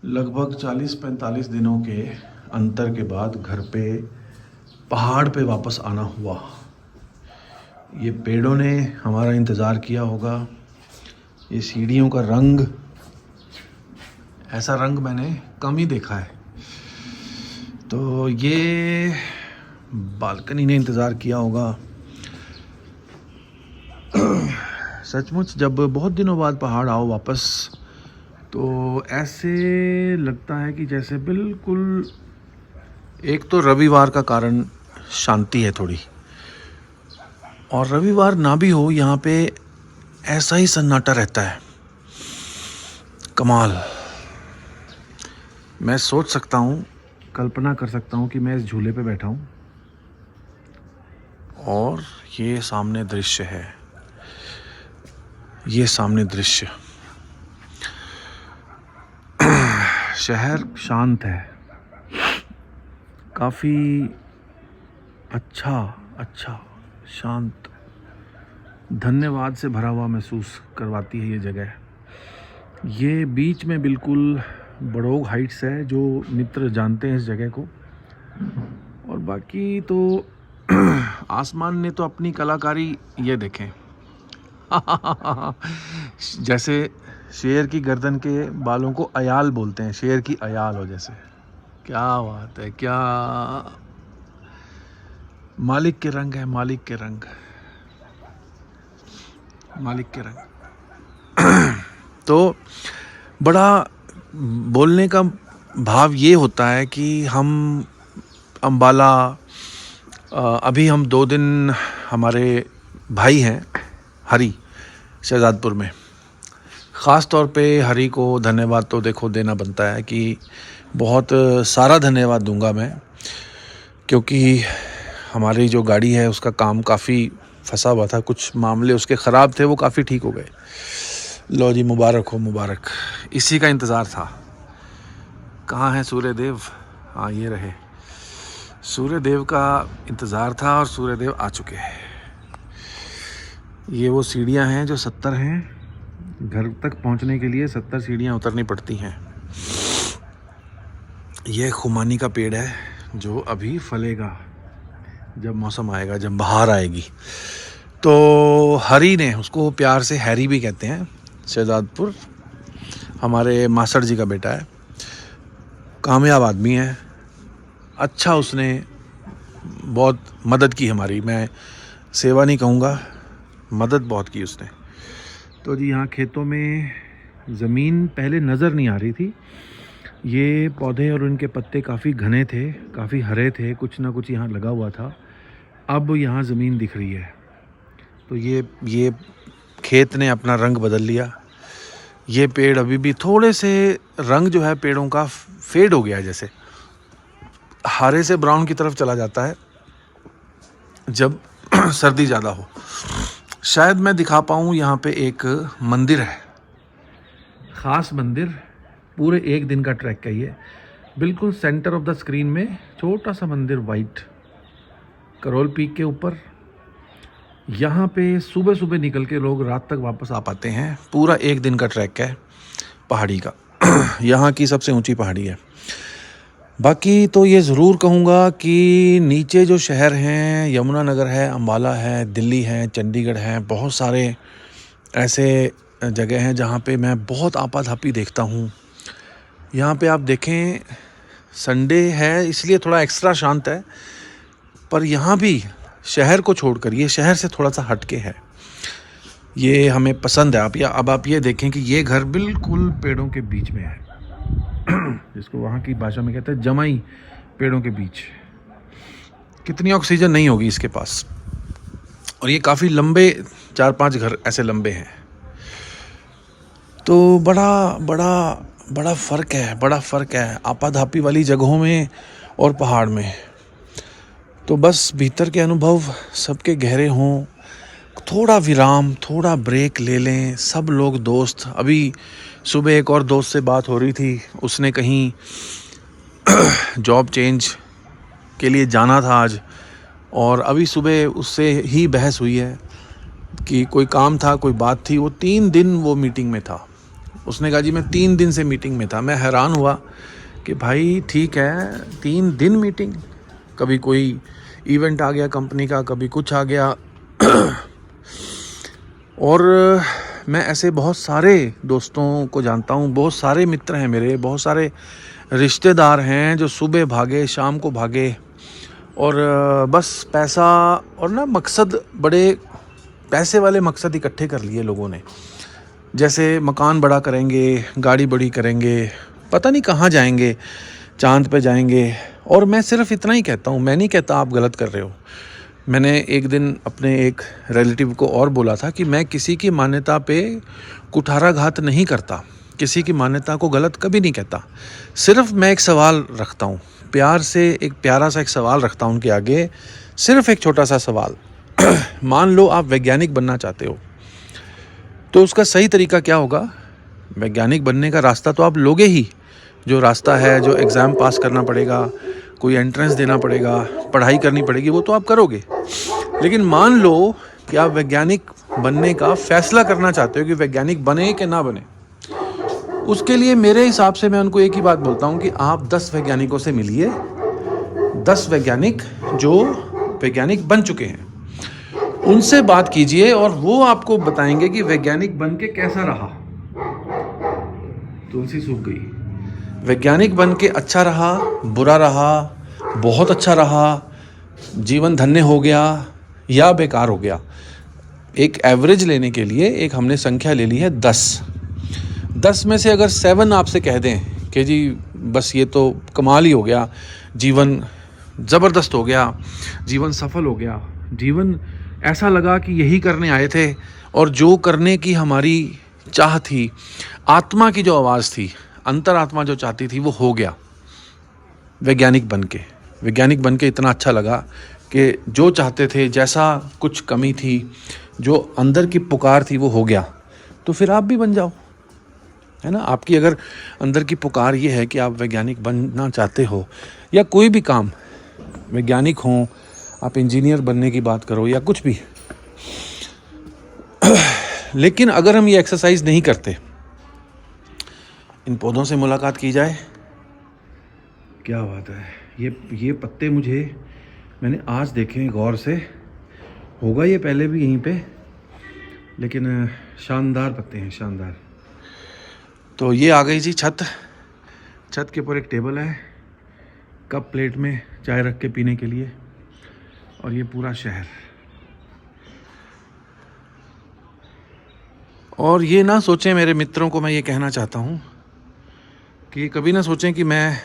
लगभग 40-45 दिनों के अंतर के बाद घर पे पहाड़ पे वापस आना हुआ। ये पेड़ों ने हमारा इंतज़ार किया होगा। ये सीढ़ियों का रंग, ऐसा रंग मैंने कम ही देखा है। तो ये बालकनी ने इंतज़ार किया होगा। सचमुच जब बहुत दिनों बाद पहाड़ आओ वापस, तो ऐसे लगता है कि जैसे बिल्कुल, एक तो रविवार का कारण शांति है थोड़ी, और रविवार ना भी हो यहाँ पे ऐसा ही सन्नाटा रहता है। कमाल। मैं सोच सकता हूँ, कल्पना कर सकता हूँ कि मैं इस झूले पे बैठा हूँ और ये सामने दृश्य है, ये सामने दृश्य। शहर शांत है, काफ़ी अच्छा शांत, धन्यवाद से भरा हुआ महसूस करवाती है ये जगह। ये बीच में बिल्कुल बड़ोग हाइट्स है, जो मित्र जानते हैं इस जगह को। और बाकी तो आसमान ने तो अपनी कलाकारी, ये देखें जैसे शेर की गर्दन के बालों को अयाल बोलते हैं, शेर की अयाल हो जैसे। क्या बात है, क्या मालिक के रंग है, मालिक के रंग, मालिक के रंग। तो बड़ा बोलने का भाव ये होता है कि हम अम्बाला, अभी हम 2 दिन, हमारे भाई हैं हरी शहजादपुर में। ख़ास तौर पे हरी को धन्यवाद तो देखो देना बनता है, कि बहुत सारा धन्यवाद दूंगा मैं, क्योंकि हमारी जो गाड़ी है उसका काम काफ़ी फंसा हुआ था, कुछ मामले उसके ख़राब थे, वो काफ़ी ठीक हो गए। लो जी, मुबारक हो, मुबारक। इसी का इंतज़ार था। कहाँ है सूर्यदेव? हाँ, ये रहे। सूर्यदेव का इंतज़ार था और सूर्यदेव आ चुके हैं। ये वो सीढ़ियाँ हैं जो 70 हैं, घर तक पहुंचने के लिए 70 सीढ़ियाँ उतरनी पड़ती हैं। ये खुमानी का पेड़ है जो अभी फलेगा जब मौसम आएगा, जब बहार आएगी। तो हरी ने, उसको प्यार से हैरी भी कहते हैं, शहजादपुर, हमारे मासड़ जी का बेटा है, कामयाब आदमी है। अच्छा, उसने बहुत मदद की हमारी, मैं सेवा नहीं कहूँगा, मदद बहुत की उसने। तो जी, यहाँ खेतों में ज़मीन पहले नज़र नहीं आ रही थी। ये पौधे और उनके पत्ते काफ़ी घने थे, काफ़ी हरे थे, कुछ ना कुछ यहाँ लगा हुआ था। अब यहाँ ज़मीन दिख रही है। तो ये खेत ने अपना रंग बदल लिया। ये पेड़ अभी भी थोड़े से, रंग जो है पेड़ों का फेड हो गया, जैसे हरे से ब्राउन की तरफ चला जाता है जब सर्दी ज़्यादा हो। शायद मैं दिखा पाऊँ, यहाँ पे एक मंदिर है, ख़ास मंदिर, पूरे 1 दिन का ट्रैक का ये, बिल्कुल सेंटर ऑफ द स्क्रीन में छोटा सा मंदिर, वाइट, करोल पीक के ऊपर। यहाँ पे सुबह सुबह निकल के लोग रात तक वापस आ पाते हैं। पूरा 1 दिन का ट्रैक है पहाड़ी का। यहाँ की सबसे ऊंची पहाड़ी है। बाकी तो ये ज़रूर कहूँगा कि नीचे जो शहर हैं, यमुना नगर है, अम्बाला है, दिल्ली है, चंडीगढ़ है, बहुत सारे ऐसे जगह हैं जहाँ पे मैं बहुत आपाधापी देखता हूँ। यहाँ पे आप देखें, संडे है इसलिए थोड़ा एक्स्ट्रा शांत है, पर यहाँ भी शहर को छोड़कर, ये शहर से थोड़ा सा हटके है, ये हमें पसंद है। अब आप ये देखें कि ये घर बिल्कुल पेड़ों के बीच में है, जिसको वहाँ की भाषा में कहते हैं जमाई, पेड़ों के बीच। कितनी ऑक्सीजन नहीं होगी इसके पास। और ये काफ़ी लंबे, 4-5 घर ऐसे लंबे हैं। तो बड़ा फ़र्क है, बड़ा फ़र्क है आपाधापी वाली जगहों में और पहाड़ में। तो बस भीतर के अनुभव सबके गहरे हों, थोड़ा विराम, थोड़ा ब्रेक ले लें सब लोग, दोस्त। अभी सुबह एक और दोस्त से बात हो रही थी, उसने कहीं जॉब चेंज के लिए जाना था आज, और अभी सुबह उससे ही बहस हुई है कि कोई काम था, कोई बात थी। वो 3 दिन वो मीटिंग में था, उसने कहा जी मैं 3 दिन से मीटिंग में था। मैं हैरान हुआ कि भाई ठीक है, 3 दिन मीटिंग, कभी कोई इवेंट आ गया कंपनी का, कभी कुछ आ गया। और मैं ऐसे बहुत सारे दोस्तों को जानता हूँ, बहुत सारे मित्र हैं मेरे, बहुत सारे रिश्तेदार हैं जो सुबह भागे शाम को भागे, और बस पैसा और ना मकसद, बड़े पैसे वाले मकसद इकट्ठे कर लिए लोगों ने। जैसे मकान बड़ा करेंगे, गाड़ी बड़ी करेंगे, पता नहीं कहाँ जाएंगे, चांद पे जाएंगे। और मैं सिर्फ इतना ही कहता हूँ, मैं नहीं कहता आप गलत कर रहे हो। मैंने एक दिन अपने एक रिलेटिव को और बोला था कि मैं किसी की मान्यता पे कुठाराघात नहीं करता, किसी की मान्यता को गलत कभी नहीं कहता। सिर्फ मैं एक सवाल रखता हूँ, प्यार से एक प्यारा सा एक सवाल रखता हूँ उनके आगे, सिर्फ एक छोटा सा सवाल। मान लो आप वैज्ञानिक बनना चाहते हो, तो उसका सही तरीका क्या होगा? वैज्ञानिक बनने का रास्ता तो आप लोगे ही, जो रास्ता है, जो एग्ज़ाम पास करना पड़ेगा, कोई एंट्रेंस देना पड़ेगा, पढ़ाई करनी पड़ेगी, वो तो आप करोगे। लेकिन मान लो कि आप वैज्ञानिक बनने का फैसला करना चाहते हो कि वैज्ञानिक बने कि ना बने, उसके लिए मेरे हिसाब से मैं उनको एक ही बात बोलता हूँ कि आप 10 वैज्ञानिकों से मिलिए, 10 वैज्ञानिक जो वैज्ञानिक बन चुके हैं, उनसे बात कीजिए और वो आपको बताएंगे कि वैज्ञानिक बन के कैसा रहा। तुलसी सूख गई। वैज्ञानिक बन के अच्छा रहा, बुरा रहा, बहुत अच्छा रहा, जीवन धन्य हो गया या बेकार हो गया। एक एवरेज लेने के लिए एक हमने संख्या ले ली है 10 में से अगर 7 आपसे कह दें कि जी बस ये तो कमाल ही हो गया, जीवन ज़बरदस्त हो गया, जीवन सफल हो गया, जीवन ऐसा लगा कि यही करने आए थे, और जो करने की हमारी चाह थी, आत्मा की जो आवाज़ थी, अंतरात्मा जो चाहती थी, वो हो गया वैज्ञानिक बन के इतना अच्छा लगा कि जो चाहते थे, जैसा कुछ कमी थी, जो अंदर की पुकार थी, वो हो गया। तो फिर आप भी बन जाओ, है ना। आपकी अगर अंदर की पुकार ये है कि आप वैज्ञानिक बनना चाहते हो, या कोई भी काम, वैज्ञानिक हो, आप इंजीनियर बनने की बात करो या कुछ भी, लेकिन अगर हम ये एक्सरसाइज नहीं करते, इन पौधों से मुलाकात की जाए, क्या बात है। ये पत्ते मैंने आज देखे गौर से, होगा ये पहले भी यहीं पे, लेकिन शानदार पत्ते हैं, शानदार। तो ये आ गई जी छत के ऊपर एक टेबल है, कप प्लेट में चाय रख के पीने के लिए, और ये पूरा शहर। और ये ना सोचें, मेरे मित्रों को मैं ये कहना चाहता हूँ कि कभी ना सोचें कि मैं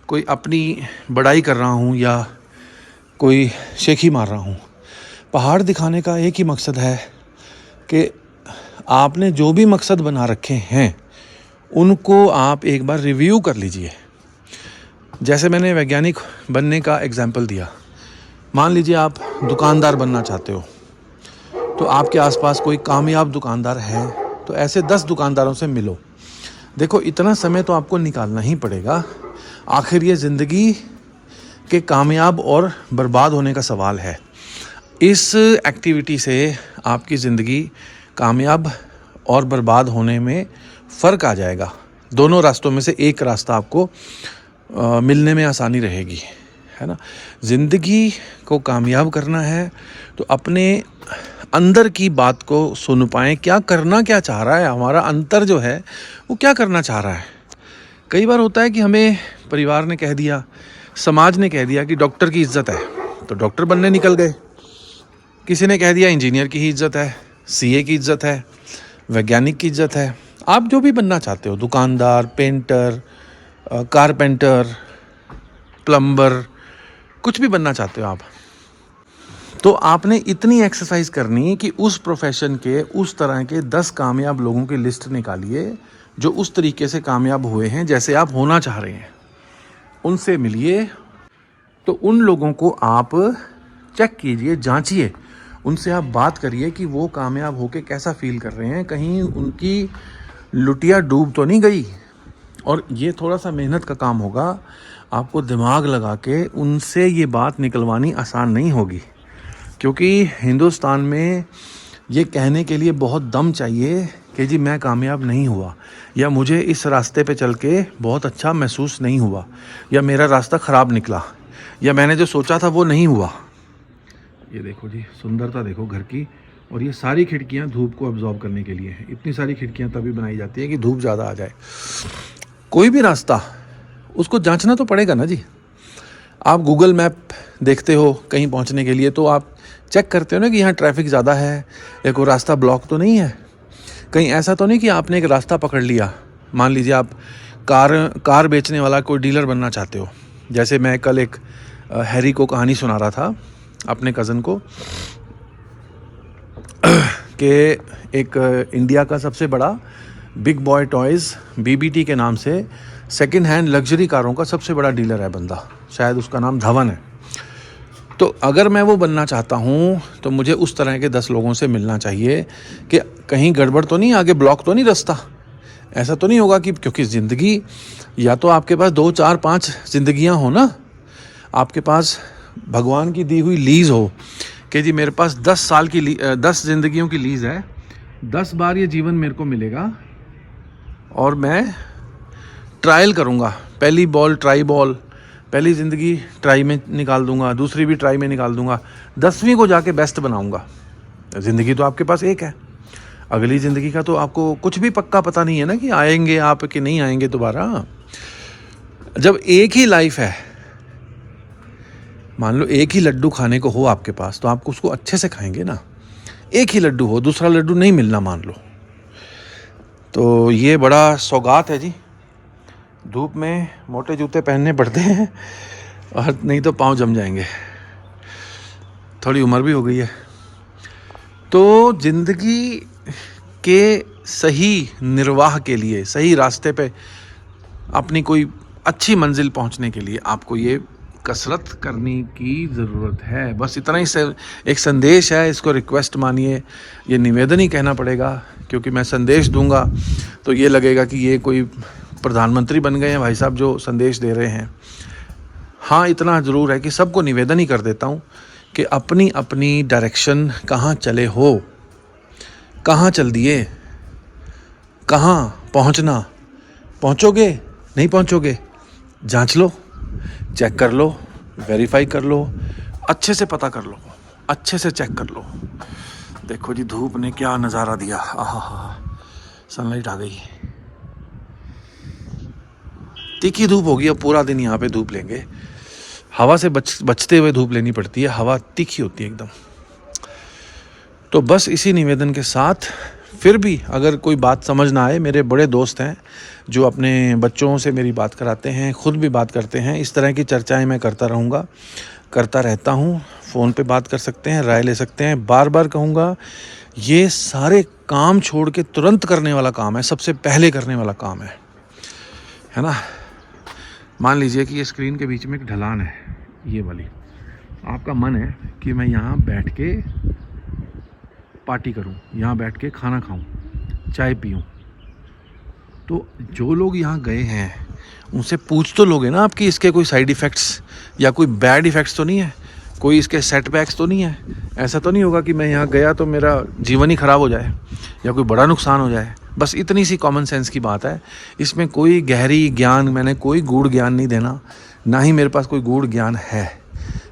कोई अपनी बड़ाई कर रहा हूँ या कोई शेखी मार रहा हूँ। पहाड़ दिखाने का एक ही मकसद है कि आपने जो भी मकसद बना रखे हैं उनको आप एक बार रिव्यू कर लीजिए। जैसे मैंने वैज्ञानिक बनने का एग्जाम्पल दिया, मान लीजिए आप दुकानदार बनना चाहते हो, तो आपके आसपास कोई कामयाब दुकानदार है, तो ऐसे 10 दुकानदारों से मिलो। देखो, इतना समय तो आपको निकालना ही पड़ेगा, आखिर ये ज़िंदगी के कामयाब और बर्बाद होने का सवाल है। इस एक्टिविटी से आपकी ज़िंदगी कामयाब और बर्बाद होने में फ़र्क आ जाएगा। दोनों रास्तों में से एक रास्ता आपको मिलने में आसानी रहेगी, है ना। ज़िंदगी को कामयाब करना है तो अपने अंदर की बात को सुन पाएँ, क्या करना क्या चाह रहा है हमारा अंतर जो है, वो क्या करना चाह रहा है। कई बार होता है कि हमें परिवार ने कह दिया, समाज ने कह दिया कि डॉक्टर की इज्जत है, तो डॉक्टर बनने निकल गए। किसी ने कह दिया इंजीनियर की ही इज्जत है, सीए की इज्जत है, वैज्ञानिक की इज्जत है। आप जो भी बनना चाहते हो, दुकानदार, पेंटर, कारपेंटर, प्लम्बर, कुछ भी बनना चाहते हो आप, तो आपने इतनी एक्सरसाइज करनी कि उस प्रोफेशन के, उस तरह के 10 कामयाब लोगों की लिस्ट निकालिए जो उस तरीके से कामयाब हुए हैं जैसे आप होना चाह रहे हैं। उनसे मिलिए, तो उन लोगों को आप चेक कीजिए, जांचिए, उनसे आप बात करिए कि वो कामयाब होके कैसा फील कर रहे हैं, कहीं उनकी लुटिया डूब तो नहीं गई। और ये थोड़ा सा मेहनत का काम होगा, आपको दिमाग लगा के उनसे ये बात निकलवानी आसान नहीं होगी, क्योंकि हिंदुस्तान में ये कहने के लिए बहुत दम चाहिए कि जी मैं कामयाब नहीं हुआ, या मुझे इस रास्ते पे चल के बहुत अच्छा महसूस नहीं हुआ, या मेरा रास्ता ख़राब निकला, या मैंने जो सोचा था वो नहीं हुआ। ये देखो जी, सुंदरता देखो घर की। और ये सारी खिड़कियाँ धूप को अब्जॉर्ब करने के लिए हैं। इतनी सारी खिड़कियाँ तभी बनाई जाती है कि धूप ज़्यादा आ जाए। कोई भी रास्ता उसको जांचना तो पड़ेगा ना जी। आप गूगल मैप देखते हो कहीं पहुंचने के लिए, तो आप चेक करते हो ना कि यहाँ ट्रैफिक ज़्यादा है या कोई रास्ता ब्लॉक तो नहीं है। कहीं ऐसा तो नहीं कि आपने एक रास्ता पकड़ लिया। मान लीजिए आप कार बेचने वाला कोई डीलर बनना चाहते हो। जैसे मैं कल एक हैरी को कहानी सुना रहा था, अपने कज़न को, कि एक इंडिया का सबसे बड़ा बिग बॉय टॉयज़ BBT के नाम से सेकंड हैंड लग्जरी कारों का सबसे बड़ा डीलर है बंदा, शायद उसका नाम धवन है। तो अगर मैं वो बनना चाहता हूँ तो मुझे उस तरह के 10 लोगों से मिलना चाहिए कि कहीं गड़बड़ तो नहीं, आगे ब्लॉक तो नहीं रास्ता। ऐसा तो नहीं होगा कि, क्योंकि ज़िंदगी या तो आपके पास 2, 4, 5 ज़िंदगियाँ हो ना, आपके पास भगवान की दी हुई लीज़ हो कि जी मेरे पास 10 साल की 10 ज़िंदगियों की लीज़ है, 10 बार ये जीवन मेरे को मिलेगा और मैं ट्रायल करूँगा। पहली बॉल ट्राई बॉल, पहली ज़िंदगी ट्राई में निकाल दूंगा, दूसरी भी ट्राई में निकाल दूंगा, 10वीं को जाके बेस्ट बनाऊंगा। ज़िंदगी तो आपके पास एक है, अगली ज़िंदगी का तो आपको कुछ भी पक्का पता नहीं है ना कि आएंगे आप कि नहीं आएंगे दोबारा। जब एक ही लाइफ है, मान लो एक ही लड्डू खाने को हो आपके पास, तो आपको उसको अच्छे से खाएंगे ना। एक ही लड्डू हो, दूसरा लड्डू नहीं मिलना मान लो, तो ये बड़ा सौगात है जी। धूप में मोटे जूते पहनने पड़ते हैं और नहीं तो पाँव जम जाएंगे। थोड़ी उम्र भी हो गई है। तो ज़िंदगी के सही निर्वाह के लिए, सही रास्ते पे अपनी कोई अच्छी मंजिल पहुंचने के लिए आपको ये कसरत करने की ज़रूरत है। बस इतना ही एक संदेश है, इसको रिक्वेस्ट मानिए, ये निवेदन ही कहना पड़ेगा, क्योंकि मैं संदेश दूंगा तो ये लगेगा कि ये कोई प्रधानमंत्री बन गए हैं भाई साहब जो संदेश दे रहे हैं। हाँ, इतना ज़रूर है कि सबको निवेदन ही कर देता हूँ कि अपनी अपनी डायरेक्शन कहाँ चले हो, कहाँ चल दिए, कहाँ पहुँचना, पहुँचोगे नहीं पहुँचोगे, जांच लो, चेक कर लो, वेरीफाई कर लो, अच्छे से पता कर लो, अच्छे से चेक कर लो। देखो जी धूप ने क्या नज़ारा दिया, आहा, सनलाइट आ गई, तीखी धूप होगी। अब पूरा दिन यहाँ पे धूप लेंगे, हवा से बचते हुए धूप लेनी पड़ती है, हवा तीखी होती है एकदम। तो बस इसी निवेदन के साथ, फिर भी अगर कोई बात समझ ना आए, मेरे बड़े दोस्त हैं जो अपने बच्चों से मेरी बात कराते हैं, खुद भी बात करते हैं, इस तरह की चर्चाएं मैं करता रहूँगा, करता रहता हूँ। फ़ोन पे बात कर सकते हैं, राय ले सकते हैं। बार बार कहूँगा, ये सारे काम छोड़ के तुरंत करने वाला काम है, सबसे पहले करने वाला काम है ना। मान लीजिए कि ये स्क्रीन के बीच में एक ढलान है, ये वाली, आपका मन है कि मैं यहाँ बैठ के पार्टी करूँ, यहाँ बैठ के खाना खाऊँ, चाय पीऊँ, तो जो लोग यहाँ गए हैं उनसे पूछ तो लोगे ना आपकी इसके कोई साइड इफ़ेक्ट्स या कोई बैड इफ़ेक्ट्स तो नहीं है, कोई इसके सेटबैक्स तो नहीं है। ऐसा तो नहीं होगा कि मैं यहाँ गया तो मेरा जीवन ही ख़राब हो जाए या कोई बड़ा नुकसान हो जाए। बस इतनी सी कॉमन सेंस की बात है, इसमें कोई गहरी ज्ञान, मैंने कोई गूढ़ ज्ञान नहीं देना, ना ही मेरे पास कोई गूढ़ ज्ञान है।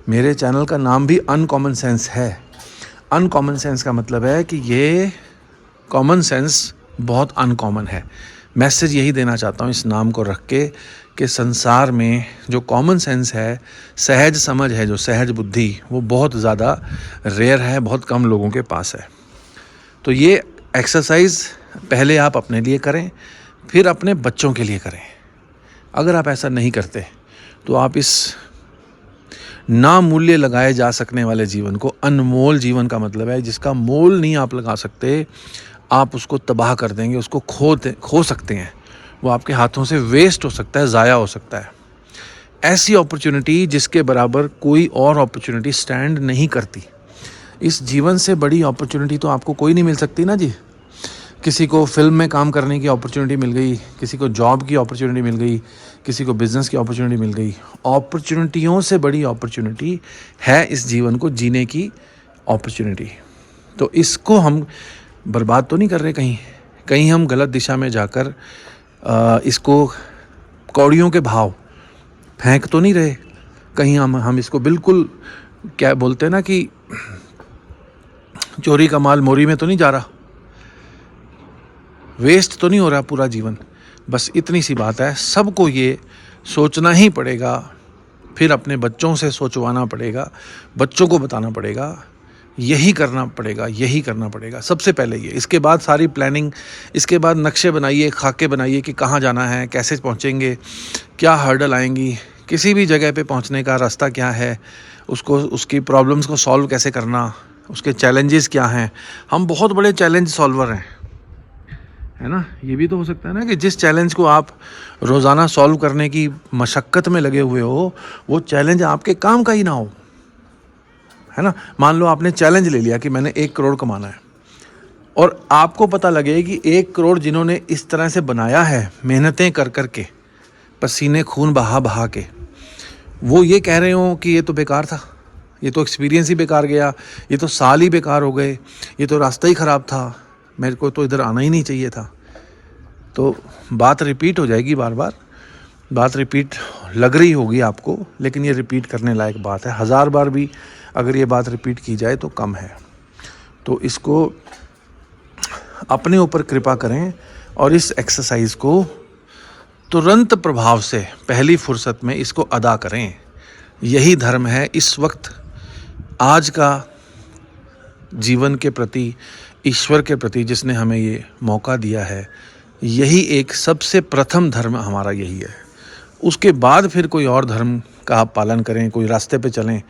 मेरे चैनल का नाम भी अनकॉमन सेंस है। अनकॉमन सेंस का मतलब है कि ये कॉमन सेंस बहुत अनकॉमन है। मैसेज यही देना चाहता हूँ इस नाम को रख के कि संसार में जो कॉमन सेंस है, सहज समझ है, जो सहज बुद्धि, वो बहुत ज़्यादा रेयर है, बहुत कम लोगों के पास है। तो ये एक्सरसाइज पहले आप अपने लिए करें, फिर अपने बच्चों के लिए करें। अगर आप ऐसा नहीं करते तो आप इस ना मूल्य लगाए जा सकने वाले जीवन को, अनमोल जीवन का मतलब है जिसका मोल नहीं आप लगा सकते, आप उसको तबाह कर देंगे, उसको खो सकते हैं। वो आपके हाथों से वेस्ट हो सकता है, ज़ाया हो सकता है। ऐसी अपॉर्चुनिटी जिसके बराबर कोई और अपॉर्चुनिटी स्टैंड नहीं करती। इस जीवन से बड़ी अपॉर्चुनिटी तो आपको कोई नहीं मिल सकती ना जी। किसी को फिल्म में काम करने की अपॉर्चुनिटी मिल गई, किसी को जॉब की अपॉर्चुनिटी मिल गई, किसी को बिज़नेस की अपॉर्चुनिटी मिल गई। अपॉर्चुनिटियों से बड़ी अपॉर्चुनिटी है इस जीवन को जीने की अपॉर्चुनिटी। तो इसको हम बर्बाद तो नहीं कर रहे कहीं, कहीं हम गलत दिशा में जाकर इसको कौड़ियों के भाव फेंक तो नहीं रहे, कहीं हम इसको बिल्कुल क्या बोलते हैं ना कि चोरी का माल मोरी में तो नहीं जा रहा, वेस्ट तो नहीं हो रहा पूरा जीवन। बस इतनी सी बात है, सबको ये सोचना ही पड़ेगा, फिर अपने बच्चों से सोचवाना पड़ेगा, बच्चों को बताना पड़ेगा, यही करना पड़ेगा, यही करना पड़ेगा सबसे पहले ये। इसके बाद सारी प्लानिंग, इसके बाद नक्शे बनाइए, खाके बनाइए कि कहाँ जाना है, कैसे पहुँचेंगे, क्या हर्डल आएंगी, किसी भी जगह पे पहुँचने का रास्ता क्या है, उसको उसकी प्रॉब्लम्स को सॉल्व कैसे करना, उसके चैलेंजेस क्या हैं। हम बहुत बड़े चैलेंज सॉल्वर हैं, है ना। ये भी तो हो सकता है ना कि जिस चैलेंज को आप रोज़ाना सॉल्व करने की मशक्क़त में लगे हुए हो, वो चैलेंज आपके काम का ही ना हो, है ना। मान लो आपने चैलेंज ले लिया कि मैंने 1 करोड़ कमाना है, और आपको पता लगे कि 1 करोड़ जिन्होंने इस तरह से बनाया है, मेहनतें कर कर के, पसीने खून बहा बहा के, वो ये कह रहे हो कि ये तो बेकार था, ये तो एक्सपीरियंस ही बेकार गया, ये तो साल ही बेकार हो गए, ये तो रास्ता ही ख़राब था, मेरे को तो इधर आना ही नहीं चाहिए था। तो बात रिपीट हो जाएगी, बार बार बात रिपीट लग रही होगी आपको, लेकिन ये रिपीट करने लायक बात है। 1000 बार भी अगर ये बात रिपीट की जाए तो कम है। तो इसको अपने ऊपर कृपा करें और इस एक्सरसाइज को तुरंत प्रभाव से पहली फुर्सत में इसको अदा करें। यही धर्म है इस वक्त, आज का जीवन के प्रति, ईश्वर के प्रति जिसने हमें ये मौका दिया है, यही एक सबसे प्रथम धर्म हमारा यही है। उसके बाद फिर कोई और धर्म का आप पालन करें, कोई रास्ते पे चलें,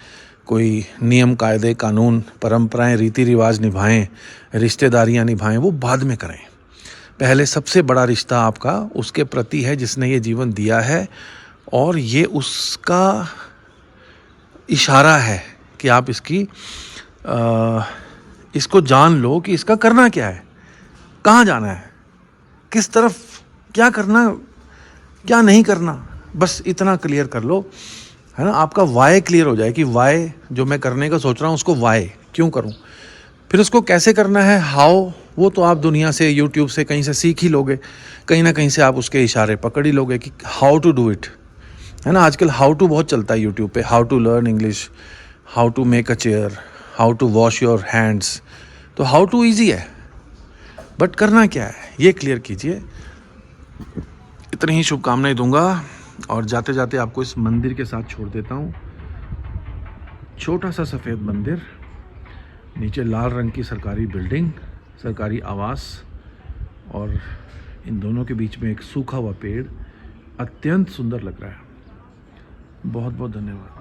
कोई नियम कायदे कानून परंपराएं रीति रिवाज निभाएं, रिश्तेदारियां निभाएं, वो बाद में करें। पहले सबसे बड़ा रिश्ता आपका उसके प्रति है जिसने ये जीवन दिया है, और ये उसका इशारा है कि आप इसको जान लो कि इसका करना क्या है, कहाँ जाना है, किस तरफ क्या करना, क्या नहीं करना, बस इतना क्लियर कर लो, है ना। आपका वाई क्लियर हो जाए कि वाई जो मैं करने का सोच रहा हूँ उसको वाई क्यों करूँ, फिर उसको कैसे करना है, हाउ, वो तो आप दुनिया से, यूट्यूब से, कहीं से सीख ही लोगे, कहीं ना कहीं से आप उसके इशारे पकड़ ही लोगे कि हाउ टू डू इट, है ना। आजकल हाउ टू बहुत चलता है यूट्यूब पे, how to learn English, how to make a chair, how to wash your hands. तो हाउ टू ईजी है, बट करना क्या है ये क्लियर कीजिए। इतनी ही शुभकामनाएं दूंगा, और जाते जाते आपको इस मंदिर के साथ छोड़ देता हूँ। छोटा सा सफ़ेद मंदिर, नीचे लाल रंग की सरकारी बिल्डिंग, सरकारी आवास, और इन दोनों के बीच में एक सूखा हुआ पेड़, अत्यंत सुंदर लग रहा है। बहुत बहुत धन्यवाद।